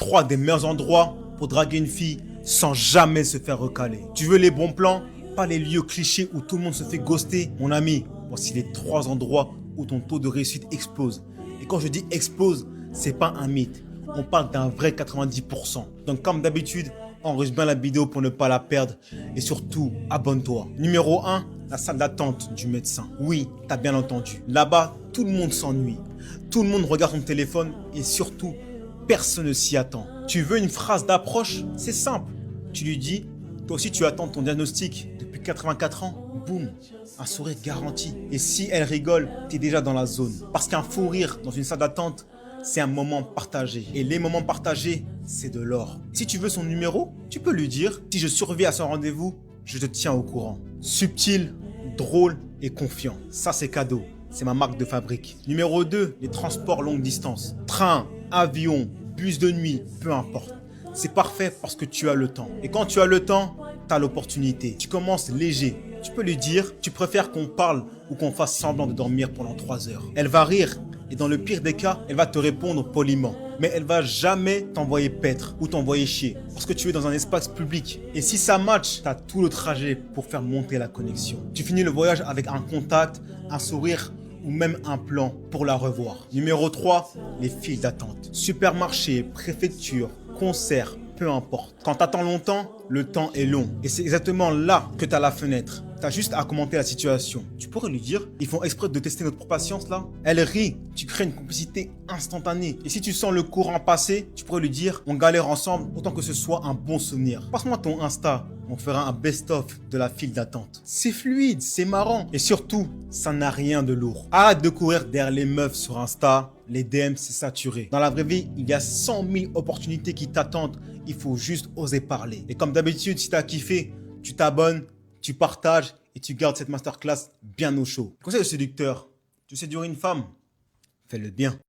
3 des meilleurs endroits pour draguer une fille sans jamais se faire recaler. Tu veux les bons plans, pas les lieux clichés où tout le monde se fait ghoster. Mon ami, voici les 3 endroits où ton taux de réussite explose. Et quand je dis explose, c'est pas un mythe. On parle d'un vrai 90%. Donc comme d'habitude, enregistre bien la vidéo pour ne pas la perdre. Et surtout, abonne-toi. Numéro 1, la salle d'attente du médecin. Oui, t'as bien entendu. Là-bas, tout le monde s'ennuie. Tout le monde regarde son téléphone et surtout, personne ne s'y attend. Tu veux une phrase d'approche? C'est simple. Tu lui dis, toi aussi tu attends ton diagnostic depuis 84 ans. Boum, un sourire garanti. Et si elle rigole, t'es déjà dans la zone. Parce qu'un fou rire dans une salle d'attente, c'est un moment partagé. Et les moments partagés, c'est de l'or. Si tu veux son numéro, tu peux lui dire, si je survis à son rendez-vous, je te tiens au courant. Subtil, drôle et confiant. Ça, c'est cadeau. C'est ma marque de fabrique. Numéro 2, les transports longue distance. Train, avion, bus de nuit, peu importe. C'est parfait parce que tu as le temps. Et quand tu as le temps, tu as l'opportunité. Tu commences léger. Tu peux lui dire, tu préfères qu'on parle ou qu'on fasse semblant de dormir pendant 3 heures. Elle va rire et dans le pire des cas, elle va te répondre poliment. Mais elle va jamais t'envoyer paître ou t'envoyer chier parce que tu es dans un espace public. Et si ça match, tu as tout le trajet pour faire monter la connexion. Tu finis le voyage avec un contact, un sourire ou même un plan pour la revoir. Numéro 3, les files d'attente. Supermarché, préfecture, concert, peu importe. Quand tu attends longtemps, le temps est long. Et c'est exactement là que tu as la fenêtre. Tu as juste à commenter la situation. Tu pourrais lui dire, ils font exprès de tester notre patience là. Elle rit, tu crées une complicité instantanée. Et si tu sens le courant passer, tu pourrais lui dire, on galère ensemble, autant que ce soit un bon souvenir. Passe-moi ton Insta, on fera un best-of de la file d'attente. C'est fluide, c'est marrant. Et surtout, ça n'a rien de lourd. Arrête de courir derrière les meufs sur Insta. Les DM, c'est saturé. Dans la vraie vie, il y a 100 000 opportunités qui t'attendent. Il faut juste oser parler. Et comme d'habitude, si tu as kiffé, tu t'abonnes, tu partages et tu gardes cette masterclass bien au chaud. Conseil de séducteur, tu séduis une femme, fais-le bien.